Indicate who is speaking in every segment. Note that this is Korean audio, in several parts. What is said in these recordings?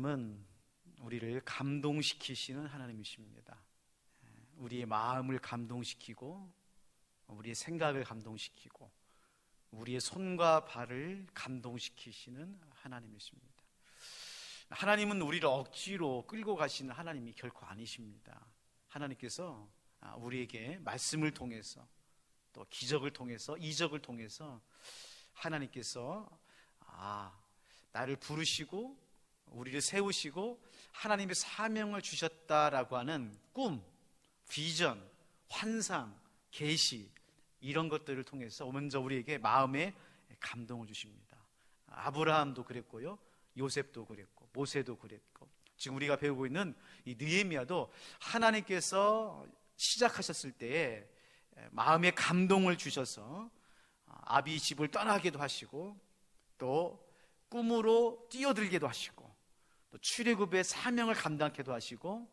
Speaker 1: 하나님은 우리를 감동시키시는 하나님이십니다. 우리의 마음을 감동시키고 우리의 생각을 감동시키고 우리의 손과 발을 감동시키시는 하나님이십니다. 하나님은 우리를 억지로 끌고 가시는 하나님이 결코 아니십니다. 하나님께서 우리에게 말씀을 통해서 또 기적을 통해서 이적을 통해서 하나님께서 나를 부르시고 우리를 세우시고 하나님의 사명을 주셨다라고 하는 꿈, 비전, 환상, 계시 이런 것들을 통해서 먼저 우리에게 마음에 감동을 주십니다. 아브라함도 그랬고요, 요셉도 그랬고 모세도 그랬고 지금 우리가 배우고 있는 이 느헤미야도 하나님께서 시작하셨을 때에 마음에 감동을 주셔서 아비 집을 떠나기도 하시고 또 꿈으로 뛰어들기도 하시고 또 출애굽의 사명을 감당케도 하시고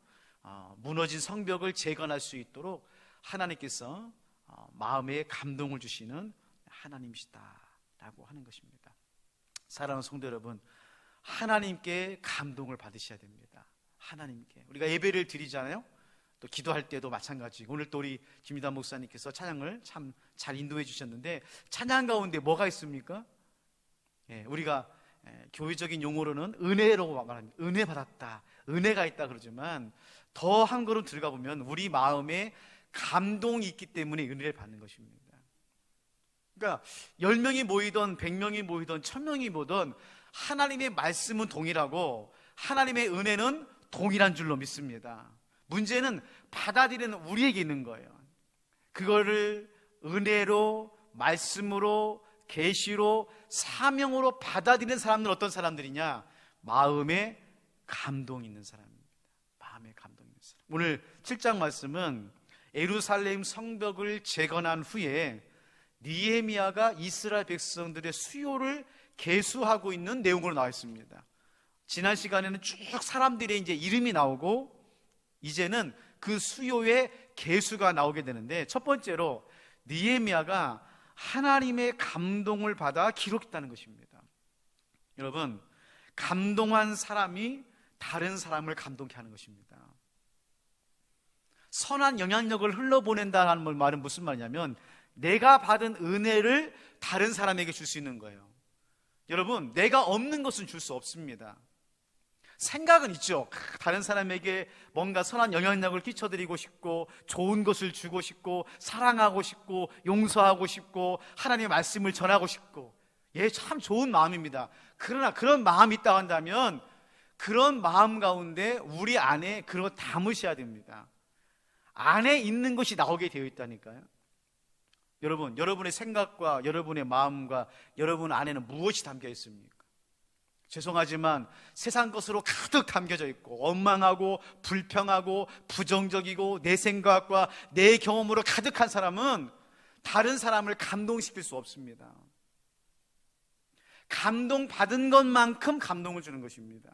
Speaker 1: 무너진 성벽을 재건할 수 있도록 하나님께서 마음에 감동을 주시는 하나님이시다라고 하는 것입니다. 사랑하는 성도 여러분, 하나님께 감동을 받으셔야 됩니다. 하나님께 우리가 예배를 드리잖아요. 또 기도할 때도 마찬가지고 오늘 또 우리 김유단 목사님께서 찬양을 참 잘 인도해 주셨는데 찬양 가운데 뭐가 있습니까? 우리가 교회적인 용어로는 은혜라고 말합니다. 은혜 받았다, 은혜가 있다 그러지만 더 한 걸음 들어가 보면 우리 마음에 감동이 있기 때문에 은혜를 받는 것입니다. 그러니까 10명이 모이던 100명이 모이던 1000명이 모이던 하나님의 말씀은 동일하고 하나님의 은혜는 동일한 줄로 믿습니다. 문제는 받아들이는 우리에게 있는 거예요. 그거를 은혜로, 말씀으로, 계시로, 사명으로 받아들이는 사람들은 어떤 사람들이냐? 마음에 감동 있는 사람입니다. 마음에 감동 있는 사람. 오늘 7장 말씀은 예루살렘 성벽을 재건한 후에 느헤미야가 이스라엘 백성들의 수요를 계수하고 있는 내용으로 나와 있습니다. 지난 시간에는 쭉 사람들의 이제 이름이 나오고 이제는 그 수요의 계수가 나오게 되는데 첫 번째로 느헤미야가 하나님의 감동을 받아 기록했다는 것입니다. 여러분, 감동한 사람이 다른 사람을 감동케 하는 것입니다. 선한 영향력을 흘러보낸다는 말은 무슨 말이냐면 내가 받은 은혜를 다른 사람에게 줄 수 있는 거예요. 여러분, 내가 없는 것은 줄 수 없습니다. 생각은 있죠. 다른 사람에게 뭔가 선한 영향력을 끼쳐드리고 싶고 좋은 것을 주고 싶고 사랑하고 싶고 용서하고 싶고 하나님의 말씀을 전하고 싶고 참 좋은 마음입니다. 그러나 그런 마음이 있다고 한다면 그런 마음 가운데 우리 안에 그런 거 담으셔야 됩니다. 안에 있는 것이 나오게 되어 있다니까요. 여러분, 여러분의 생각과 여러분의 마음과 여러분 안에는 무엇이 담겨 있습니까? 죄송하지만 세상 것으로 가득 담겨져 있고 원망하고 불평하고 부정적이고 내 생각과 내 경험으로 가득한 사람은 다른 사람을 감동시킬 수 없습니다. 감동받은 것만큼 감동을 주는 것입니다.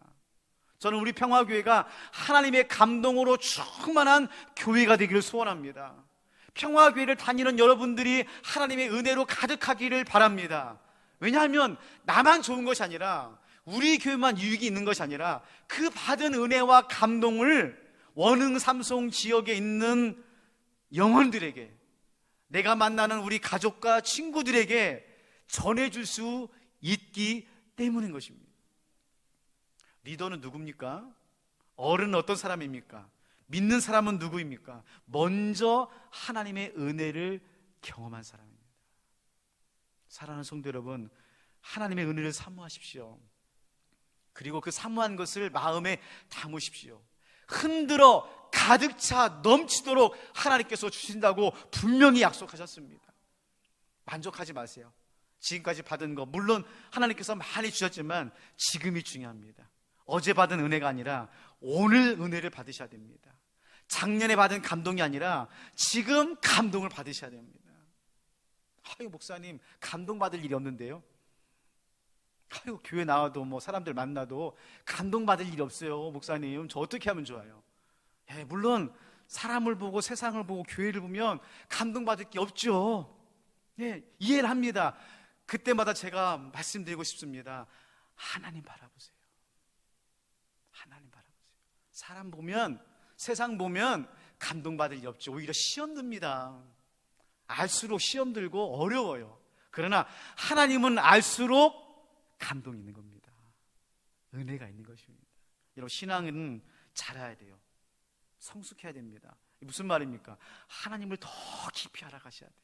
Speaker 1: 저는 우리 평화교회가 하나님의 감동으로 충만한 교회가 되기를 소원합니다. 평화교회를 다니는 여러분들이 하나님의 은혜로 가득하기를 바랍니다. 왜냐하면 나만 좋은 것이 아니라 우리 교회만 유익이 있는 것이 아니라 그 받은 은혜와 감동을 원흥 삼송 지역에 있는 영혼들에게, 내가 만나는 우리 가족과 친구들에게 전해줄 수 있기 때문인 것입니다. 리더는 누굽니까? 어른은 어떤 사람입니까? 믿는 사람은 누구입니까? 먼저 하나님의 은혜를 경험한 사람입니다. 사랑하는 성도 여러분, 하나님의 은혜를 사모하십시오. 그리고 그 사모한 것을 마음에 담으십시오. 흔들어 가득 차 넘치도록 하나님께서 주신다고 분명히 약속하셨습니다. 만족하지 마세요. 지금까지 받은 거 물론 하나님께서 많이 주셨지만 지금이 중요합니다. 어제 받은 은혜가 아니라 오늘 은혜를 받으셔야 됩니다. 작년에 받은 감동이 아니라 지금 감동을 받으셔야 됩니다. 아유, 목사님 감동받을 일이 없는데요. 아유, 교회 나와도 뭐 사람들 만나도 감동받을 일이 없어요. 목사님, 저 어떻게 하면 좋아요? 물론 사람을 보고 세상을 보고 교회를 보면 감동받을 게 없죠. 이해를 합니다. 그때마다 제가 말씀드리고 싶습니다. 하나님 바라보세요. 하나님 바라보세요. 사람 보면, 세상 보면 감동받을 일 없죠. 오히려 시험 듭니다. 알수록 시험 들고 어려워요. 그러나 하나님은 알수록 감동이 있는 겁니다. 은혜가 있는 것입니다. 여러분, 신앙은 자라야 돼요. 성숙해야 됩니다. 무슨 말입니까? 하나님을 더 깊이 알아가셔야 돼요.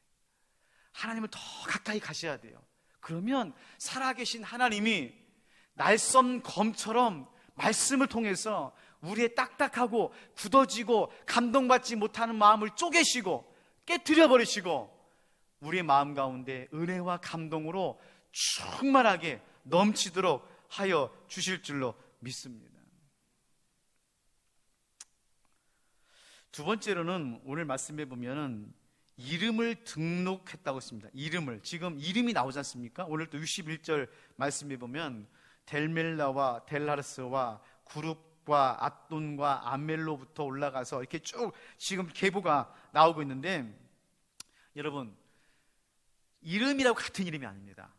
Speaker 1: 하나님을 더 가까이 가셔야 돼요. 그러면 살아계신 하나님이 날쌘 검처럼 말씀을 통해서 우리의 딱딱하고 굳어지고 감동받지 못하는 마음을 쪼개시고 깨트려 버리시고 우리의 마음 가운데 은혜와 감동으로 충만하게 넘치도록 하여 주실 줄로 믿습니다. 두 번째로는 오늘 말씀해 보면은 이름을 등록했다고 했습니다. 이름을, 지금 이름이 나오지 않습니까? 오늘 또 61절 말씀해 보면 델멜라와 델하르스와 구룹과 압돈과 암멜로부터 올라가서 이렇게 쭉 지금 계보가 나오고 있는데, 여러분, 이름이라고 같은 이름이 아닙니다.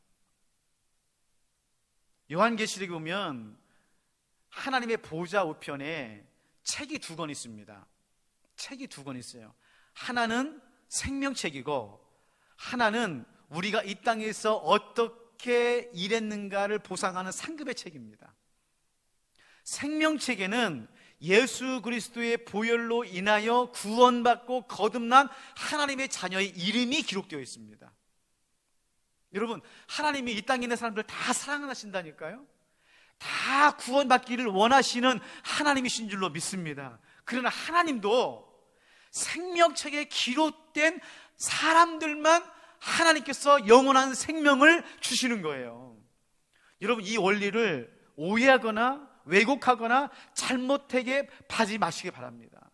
Speaker 1: 요한계시록에 보면 하나님의 보좌 우편에 책이 2권 있습니다. 책이 2권 있어요. 하나는 생명책이고 하나는 우리가 이 땅에서 어떻게 일했는가를 보상하는 상급의 책입니다. 생명책에는 예수 그리스도의 보혈로 인하여 구원받고 거듭난 하나님의 자녀의 이름이 기록되어 있습니다. 여러분, 하나님이 이 땅에 있는 사람들 다 사랑하신다니까요. 다 구원받기를 원하시는 하나님이신 줄로 믿습니다. 그러나 하나님도 생명책에 기록된 사람들만 하나님께서 영원한 생명을 주시는 거예요. 여러분, 이 원리를 오해하거나 왜곡하거나 잘못되게 하지 마시기 바랍니다.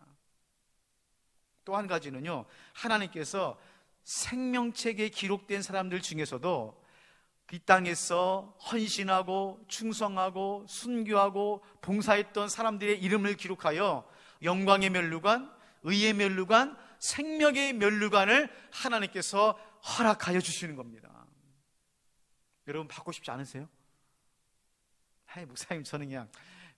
Speaker 1: 또 한 가지는요, 하나님께서 생명책에 기록된 사람들 중에서도 이 땅에서 헌신하고 충성하고 순교하고 봉사했던 사람들의 이름을 기록하여 영광의 면류관, 의의 면류관, 생명의 면류관을 하나님께서 허락하여 주시는 겁니다. 여러분, 받고 싶지 않으세요? 목사님, 저는 그냥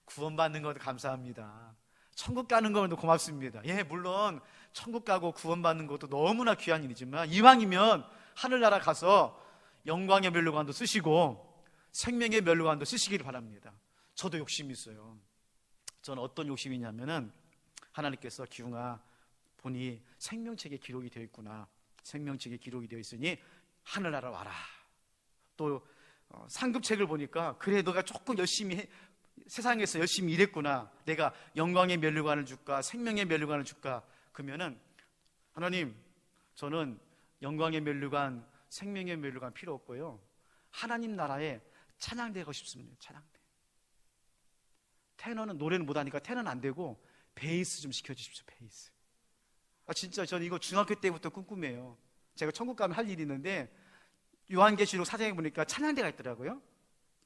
Speaker 1: 구원받는 것도 감사합니다. 천국 가는 것도 고맙습니다. 예, 물론 천국 가고 구원받는 것도 너무나 귀한 일이지만 이왕이면 하늘나라 가서 영광의 면류관도 쓰시고 생명의 면류관도 쓰시기를 바랍니다. 저도 욕심이 있어요. 저는 어떤 욕심이냐면은, 하나님께서 기웅아, 보니 생명책에 기록이 되어 있구나. 생명책에 기록이 되어 있으니 하늘나라 와라. 또 상급책을 보니까, 그래, 너가 조금 열심히 세상에서 열심히 일했구나. 내가 영광의 면류관을 줄까, 생명의 면류관을 줄까? 그러면은, 하나님, 저는 영광의 면류관, 생명의 면류관 필요 없고요, 하나님 나라에 찬양되고 싶습니다. 찬양대. 테너는, 노래는 못하니까 테너는 안 되고 베이스 좀 시켜주십시오. 베이스. 진짜 저는 이거 중학교 때부터 꿈꾸며요. 제가 천국 가면 할 일이 있는데, 요한계시록 4장에 보니까 찬양대가 있더라고요.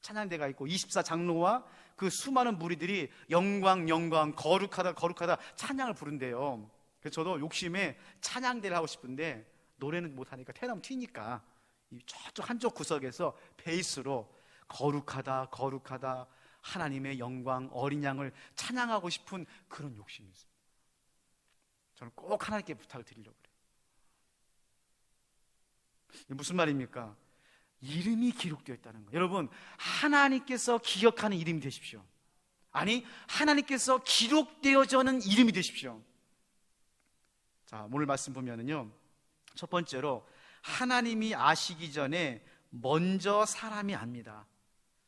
Speaker 1: 찬양대가 있고 24장로와 그 수많은 무리들이 영광 영광 거룩하다 거룩하다 찬양을 부른대요. 그래서 저도 욕심에 찬양대를 하고 싶은데, 노래는 못하니까 테너는 튀니까 저쪽 한쪽 구석에서 베이스로 거룩하다 거룩하다 하나님의 영광 어린 양을 찬양하고 싶은 그런 욕심이 있습니다. 저는 꼭 하나님께 부탁을 드리려고 그래요. 무슨 말입니까? 이름이 기록되어 있다는 거예요. 여러분, 하나님께서 기억하는 이름이 되십시오. 아니, 하나님께서 기록되어져는 이름이 되십시오. 자, 오늘 말씀 보면은요, 첫 번째로 하나님이 아시기 전에 먼저 사람이 압니다.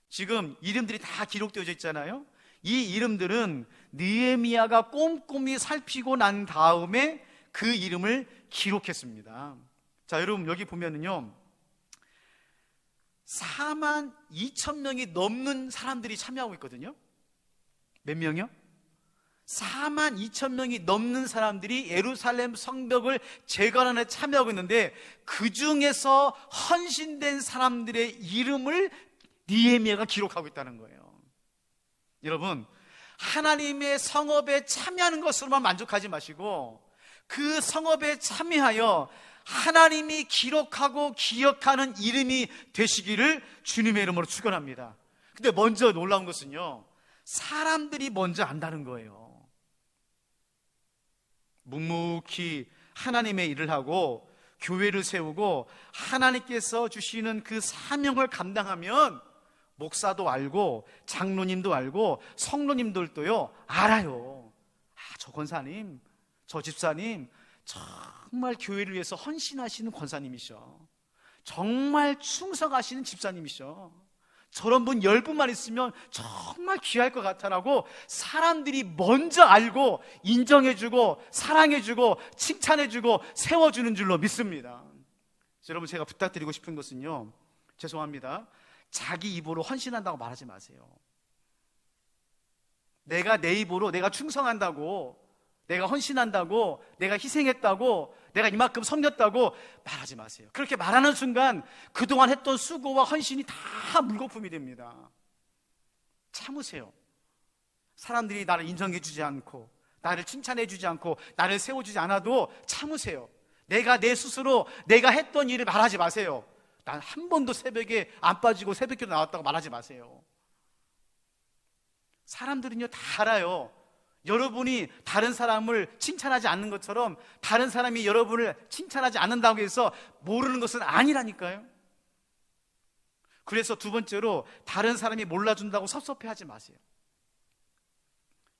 Speaker 1: 지금 이름들이 다 기록되어져 있잖아요. 이 이름들은 느헤미야가 꼼꼼히 살피고 난 다음에 그 이름을 기록했습니다. 자, 여러분, 여기 보면은요, 42,000명이 넘는 사람들이 참여하고 있거든요. 몇 명이요? 42,000명이 넘는 사람들이 예루살렘 성벽을 재건하는 데 참여하고 있는데, 그 중에서 헌신된 사람들의 이름을 느헤미야가 기록하고 있다는 거예요. 여러분, 하나님의 성업에 참여하는 것으로만 만족하지 마시고 그 성업에 참여하여 하나님이 기록하고 기억하는 이름이 되시기를 주님의 이름으로 축원합니다. 근데 먼저 놀라운 것은요, 사람들이 먼저 안다는 거예요. 묵묵히 하나님의 일을 하고 교회를 세우고 하나님께서 주시는 그 사명을 감당하면 목사도 알고 장로님도 알고 성로님들도요 알아요. 저 권사님, 저 집사님 정말 교회를 위해서 헌신하시는 권사님이셔. 정말 충성하시는 집사님이셔. 저런 분 10분만 있으면 정말 귀할 것 같아라고 사람들이 먼저 알고 인정해주고 사랑해주고 칭찬해주고 세워주는 줄로 믿습니다. 여러분, 제가 부탁드리고 싶은 것은요, 죄송합니다, 자기 입으로 헌신한다고 말하지 마세요. 내가 내 입으로 내가 충성한다고, 내가 헌신한다고, 내가 희생했다고, 내가 이만큼 섬겼다고 말하지 마세요. 그렇게 말하는 순간 그동안 했던 수고와 헌신이 다 물거품이 됩니다. 참으세요. 사람들이 나를 인정해주지 않고 나를 칭찬해주지 않고 나를 세워주지 않아도 참으세요. 내가 내 스스로 내가 했던 일을 말하지 마세요. 난 한 번도 새벽에 안 빠지고 새벽기도 나왔다고 말하지 마세요. 사람들은요 다 알아요. 여러분이 다른 사람을 칭찬하지 않는 것처럼 다른 사람이 여러분을 칭찬하지 않는다고 해서 모르는 것은 아니라니까요. 그래서 두 번째로, 다른 사람이 몰라준다고 섭섭해하지 마세요.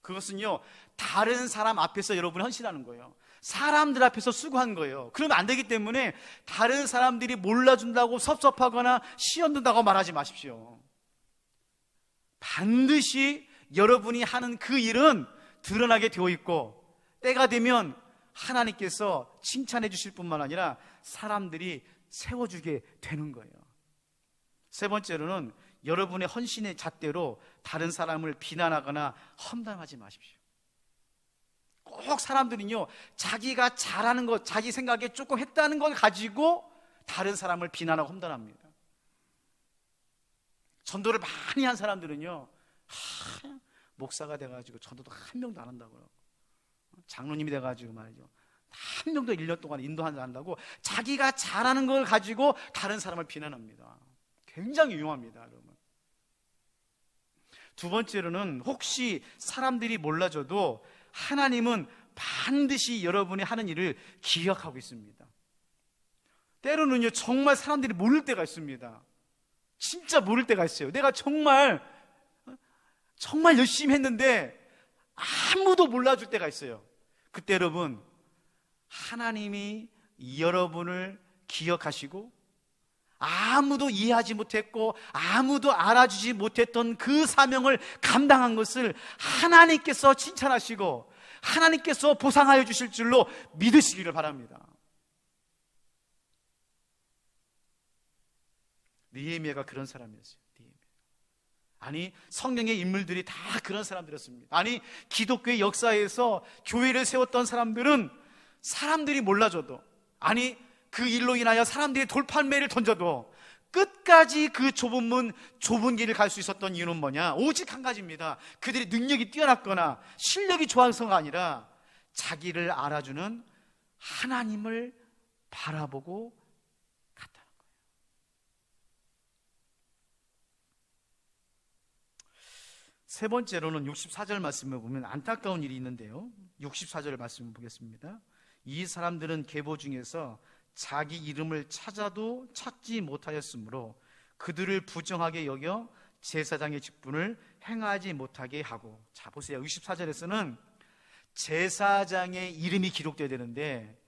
Speaker 1: 그것은요, 다른 사람 앞에서 여러분이 헌신하는 거예요. 사람들 앞에서 수고한 거예요. 그러면 안 되기 때문에 다른 사람들이 몰라준다고 섭섭하거나 시험든다고 말하지 마십시오. 반드시 여러분이 하는 그 일은 드러나게 되어 있고, 때가 되면 하나님께서 칭찬해 주실 뿐만 아니라 사람들이 세워주게 되는 거예요. 세 번째로는, 여러분의 헌신의 잣대로 다른 사람을 비난하거나 험담하지 마십시오. 꼭 사람들은요, 자기가 잘하는 것, 자기 생각에 조금 했다는 걸 가지고 다른 사람을 비난하고 험담합니다. 전도를 많이 한 사람들은요, 목사가 돼가지고 전도도 한 명도 안 한다고요. 장로님이 돼가지고 말이죠, 한 명도 1년 동안 인도한다고 자기가 잘하는 걸 가지고 다른 사람을 비난합니다. 굉장히 유용합니다, 여러분. 두 번째로는, 혹시 사람들이 몰라줘도 하나님은 반드시 여러분이 하는 일을 기억하고 있습니다. 때로는요, 정말 사람들이 모를 때가 있습니다. 진짜 모를 때가 있어요. 내가 정말 열심히 했는데 아무도 몰라줄 때가 있어요. 그때 여러분, 하나님이 여러분을 기억하시고 아무도 이해하지 못했고 아무도 알아주지 못했던 그 사명을 감당한 것을 하나님께서 칭찬하시고 하나님께서 보상하여 주실 줄로 믿으시기를 바랍니다. 느헤미야가 그런 사람이었어요. 아니, 성령의 인물들이 다 그런 사람들이었습니다. 아니, 기독교의 역사에서 교회를 세웠던 사람들은 사람들이 몰라줘도, 아니, 그 일로 인하여 사람들이 돌판매를 던져도 끝까지 그 좁은 문, 좁은 길을 갈 수 있었던 이유는 뭐냐? 오직 한 가지입니다. 그들이 능력이 뛰어났거나 실력이 좋아서가 아니라 자기를 알아주는 하나님을 바라보고 갔다는 거예요. 세 번째로는 64절 말씀을 보면 안타까운 일이 있는데요, 64절 말씀을 보겠습니다. 이 사람들은 계보 중에서 자기 이름을 찾아도 찾지 못하였으므로 그들을 부정하게 여겨 제사장의 직분을 행하지 못하게 하고. 자, 보세요. 64절에서는 제사장의 이름이 기록되어야 되는데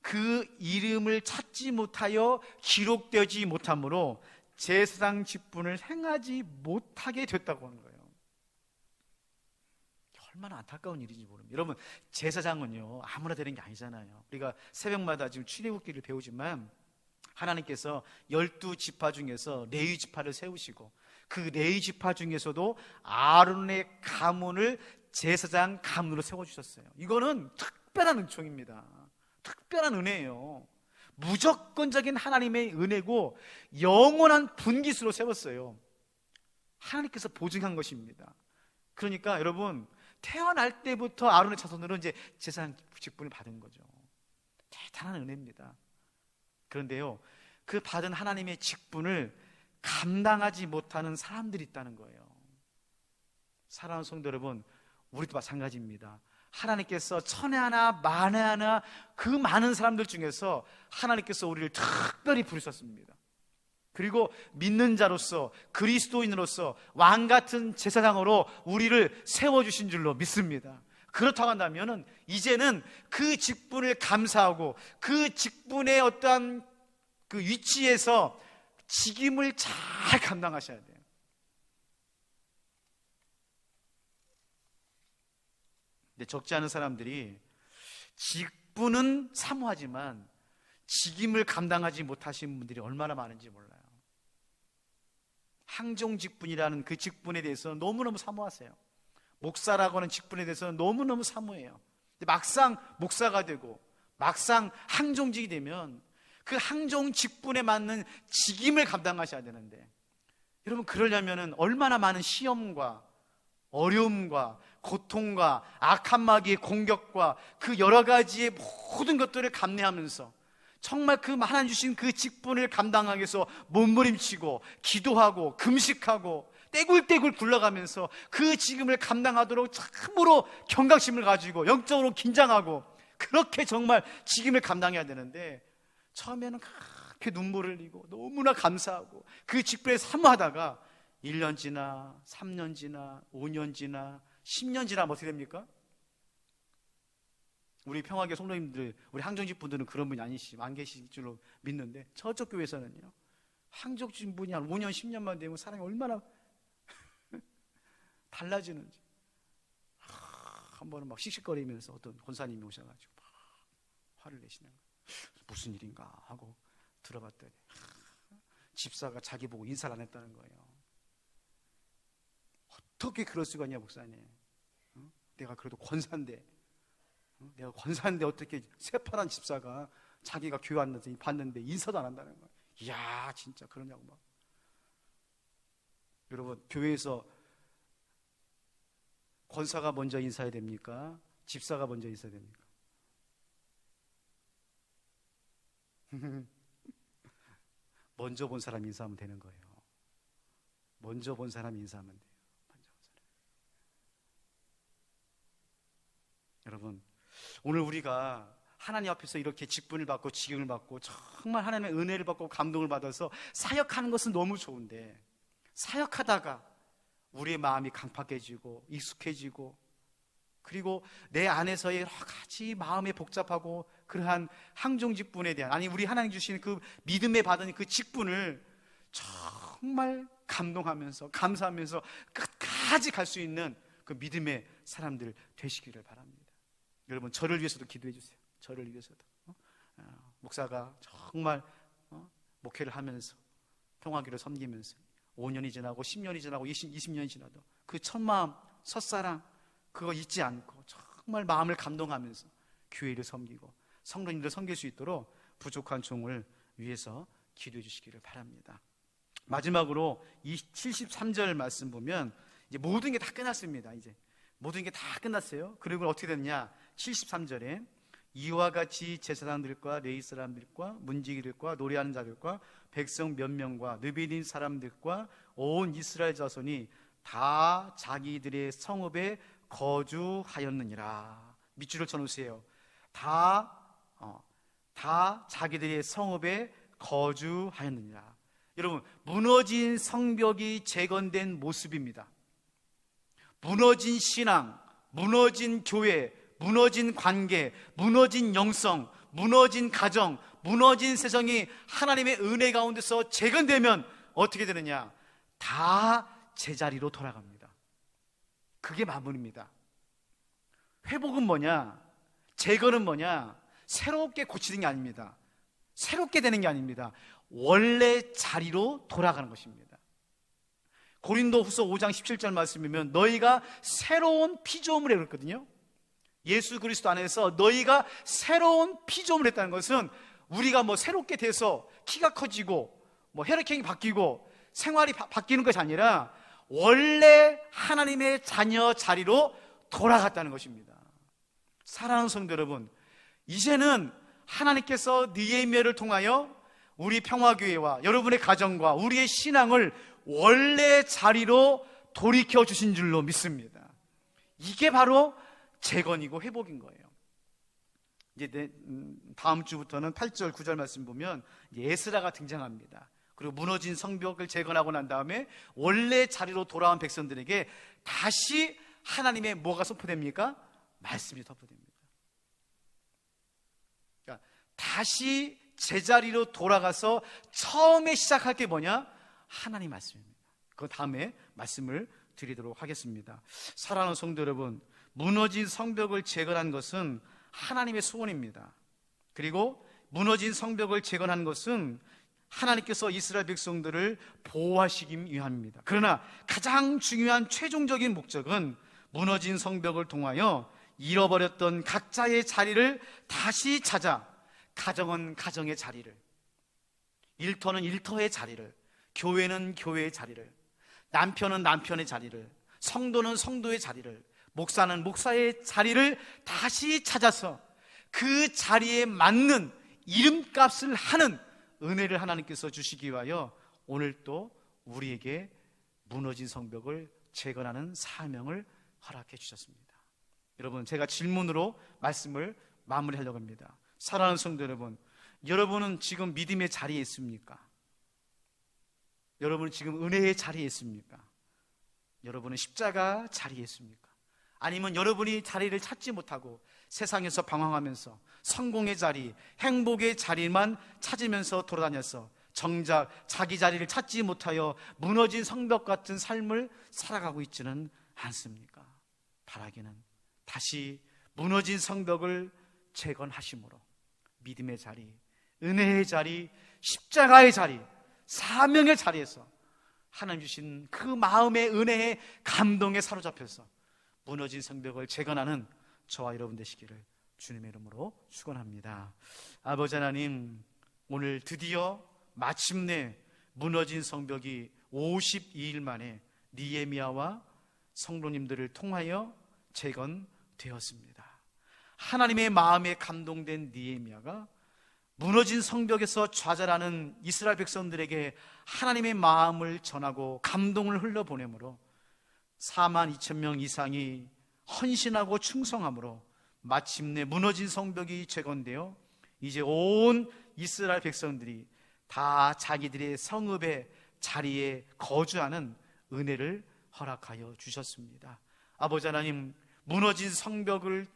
Speaker 1: 그 이름을 찾지 못하여 기록되지 못함으로 제사장 직분을 행하지 못하게 됐다고 하는 거예요. 얼마나 안타까운 일인지 모릅니다. 여러분, 제사장은요 아무나 되는 게 아니잖아요. 우리가 새벽마다 지금 출애굽기를 배우지만 하나님께서 12지파 중에서 레위 지파를 세우시고 그 레위 지파 중에서도 아론의 가문을 제사장 가문으로 세워주셨어요. 이거는 특별한 은총입니다. 특별한 은혜예요. 무조건적인 하나님의 은혜고 영원한 분깃으로 세웠어요. 하나님께서 보증한 것입니다. 그러니까 여러분, 태어날 때부터 아론의 자손으로 이제 제사장 직분을 받은 거죠. 대단한 은혜입니다. 그런데요, 그 받은 하나님의 직분을 감당하지 못하는 사람들이 있다는 거예요. 사랑하는 성도 여러분, 우리도 마찬가지입니다. 하나님께서 천에 하나 만에 하나 그 많은 사람들 중에서 하나님께서 우리를 특별히 부르셨습니다. 그리고 믿는 자로서, 그리스도인으로서 왕같은 제사장으로 우리를 세워주신 줄로 믿습니다. 그렇다고 한다면 이제는 그 직분을 감사하고 그 직분의 어떠한 그 위치에서 직임을 잘 감당하셔야 돼요. 근데 적지 않은 사람들이 직분은 사모하지만 직임을 감당하지 못하신 분들이 얼마나 많은지 몰라요. 항종직분이라는 그 직분에 대해서는 너무너무 사모하세요. 목사라고 하는 직분에 대해서는 너무너무 사모해요. 근데 막상 목사가 되고 막상 항종직이 되면 그 항종 직분에 맞는 직임을 감당하셔야 되는데, 여러분 그러려면 얼마나 많은 시험과 어려움과 고통과 악한 마귀의 공격과 그 여러 가지의 모든 것들을 감내하면서 정말 그 하나님 주신 그 직분을 감당하기 위해서 몸부림치고 기도하고 금식하고 떼굴떼굴 굴러가면서 그 직임을 감당하도록 참으로 경각심을 가지고 영적으로 긴장하고 그렇게 정말 직임을 감당해야 되는데, 처음에는 그렇게 눈물을 흘리고 너무나 감사하고 그 직분에 사모하다가 1년 지나 3년 지나 5년 지나 10년 지나면 어떻게 됩니까? 우리 평화교회 성도님들, 우리 항정직 분들은 그런 분이 안 계실 줄로 믿는데, 저쪽 교회에서는요, 항정직 분이 한 5년 10년만 되면 사람이 얼마나 달라지는지. 한 번은 막 씩씩거리면서 어떤 권사님이 오셔가지고 막 화를 내시는 거예요. 무슨 일인가 하고 들어봤더니 집사가 자기 보고 인사를 안 했다는 거예요. 어떻게 그럴 수가 있냐 목사님. 내가 그래도 권사인데, 내가 권사인데 어떻게 새파란 집사가 자기가 교회 왔는데 인사도 안 한다는 거예요. 이야 진짜 그러냐고 막. 여러분 교회에서 권사가 먼저 인사해야 됩니까? 집사가 먼저 인사해야 됩니까? 먼저 본 사람이 인사하면 되는 거예요. 먼저 본 사람이 인사하면 돼요. 여러분, 오늘 우리가 하나님 앞에서 이렇게 직분을 받고 직임을 받고 정말 하나님의 은혜를 받고 감동을 받아서 사역하는 것은 너무 좋은데, 사역하다가 우리의 마음이 강팍해지고 익숙해지고, 그리고 내 안에서의 여러 가지 마음이 복잡하고 그러한 항종 직분에 대한, 아니 우리 하나님 주신 그 믿음에 받은 그 직분을 정말 감동하면서 감사하면서 끝까지 갈 수 있는 그 믿음의 사람들 되시기를 바랍니다. 여러분 저를 위해서도 기도해 주세요. 저를 위해서도 목사가 정말 목회를 하면서 평화교를 섬기면서 5년이 지나고 10년이 지나고 20년이 지나도 그 첫마음 첫사랑 그거 잊지 않고 정말 마음을 감동하면서 교회를 섬기고 성도님들 섬길 수 있도록 부족한 종을 위해서 기도해 주시기를 바랍니다. 마지막으로 이 73절 말씀 보면 이제 모든 게 다 끝났습니다. 이제 모든 게 다 끝났어요. 그리고 어떻게 됐냐? 73절에 이와 같이 제사장들과 레위 사람들과 문지기들과 노래하는 자들과 백성 몇 명과 느비딘 사람들과 온 이스라엘 자손이 다 자기들의 성읍에 거주하였느니라. 밑줄을 쳐놓으세요. 다 자기들의 성읍에 거주하였느니라. 여러분 무너진 성벽이 재건된 모습입니다. 무너진 신앙, 무너진 교회, 무너진 관계, 무너진 영성, 무너진 가정, 무너진 세상이 하나님의 은혜 가운데서 재건되면 어떻게 되느냐? 다 제자리로 돌아갑니다. 그게 마무리입니다. 회복은 뭐냐? 재건은 뭐냐? 새롭게 고치는 게 아닙니다. 새롭게 되는 게 아닙니다. 원래 자리로 돌아가는 것입니다. 고린도후서 5장 17절 말씀이면 너희가 새로운 피조물에 그랬거든요. 예수 그리스도 안에서 너희가 새로운 피조물을 했다는 것은 우리가 뭐 새롭게 돼서 키가 커지고 뭐 혈액형이 바뀌고 생활이 바뀌는 것이 아니라 원래 하나님의 자녀 자리로 돌아갔다는 것입니다. 사랑하는 성도 여러분, 이제는 하나님께서 느헤미야를 통하여 우리 평화교회와 여러분의 가정과 우리의 신앙을 원래 자리로 돌이켜 주신 줄로 믿습니다. 이게 바로 재건이고 회복인 거예요. 이제 다음 주부터는 8절 9절 말씀 보면 에스라가 등장합니다. 그리고 무너진 성벽을 재건하고 난 다음에 원래 자리로 돌아온 백성들에게 다시 하나님의 뭐가 선포됩니까? 말씀이 선포됩니다. 그러니까 다시 제자리로 돌아가서 처음에 시작할 게 뭐냐? 하나님 말씀입니다. 그 다음에 말씀을 드리도록 하겠습니다. 사랑하는 성도 여러분, 무너진 성벽을 재건한 것은 하나님의 소원입니다. 그리고 무너진 성벽을 재건한 것은 하나님께서 이스라엘 백성들을 보호하시기 위함입니다. 그러나 가장 중요한 최종적인 목적은 무너진 성벽을 통하여 잃어버렸던 각자의 자리를 다시 찾아, 가정은 가정의 자리를, 일터는 일터의 자리를, 교회는 교회의 자리를, 남편은 남편의 자리를, 성도는 성도의 자리를, 목사는 목사의 자리를 다시 찾아서 그 자리에 맞는 이름값을 하는 은혜를 하나님께서 주시기 위하여 오늘 또 우리에게 무너진 성벽을 재건하는 사명을 허락해 주셨습니다. 여러분, 제가 질문으로 말씀을 마무리하려고 합니다. 사랑하는 성도 여러분, 여러분은 지금 믿음의 자리에 있습니까? 여러분은 지금 은혜의 자리에 있습니까? 여러분은 십자가 자리에 있습니까? 아니면 여러분이 자리를 찾지 못하고 세상에서 방황하면서 성공의 자리, 행복의 자리만 찾으면서 돌아다녀서 정작 자기 자리를 찾지 못하여 무너진 성벽 같은 삶을 살아가고 있지는 않습니까? 바라기는 다시 무너진 성벽을 재건하심으로 믿음의 자리, 은혜의 자리, 십자가의 자리, 사명의 자리에서 하나님 주신 그 마음의 은혜의 감동에 사로잡혀서 무너진 성벽을 재건하는 저와 여러분 되시기를 주님의 이름으로 축원합니다. 아버지 하나님, 오늘 드디어 마침내 무너진 성벽이 52일 만에 느헤미야와 성도님들을 통하여 재건되었습니다. 하나님의 마음에 감동된 느헤미야가 무너진 성벽에서 좌절하는 이스라엘 백성들에게 하나님의 마음을 전하고 감동을 흘려보내므로 42,000명 이상이 헌신하고 충성함으로 마침내 무너진 성벽이 재건되어 이제 온 이스라엘 백성들이 다 자기들의 성읍의 자리에 거주하는 은혜를 허락하여 주셨습니다. 아버지 하나님, 무너진 성벽을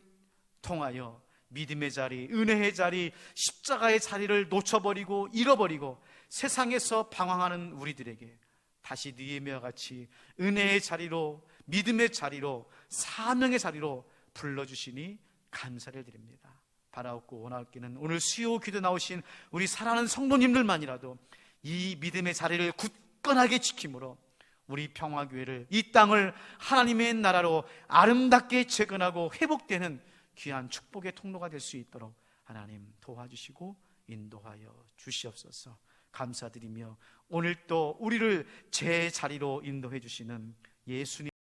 Speaker 1: 통하여 믿음의 자리, 은혜의 자리, 십자가의 자리를 놓쳐버리고 잃어버리고 세상에서 방황하는 우리들에게 다시 느헤미야와 같이 은혜의 자리로, 믿음의 자리로, 사명의 자리로 불러주시니 감사를 드립니다. 바라옵고 원하옵기는 오늘 수요 기도 나오신 우리 사랑하는 성도님들만이라도 이 믿음의 자리를 굳건하게 지킴으로 우리 평화교회를, 이 땅을 하나님의 나라로 아름답게 재건하고 회복되는 귀한 축복의 통로가 될 수 있도록 하나님 도와주시고 인도하여 주시옵소서. 감사드리며 오늘 또 우리를 제 자리로 인도해 주시는 예수님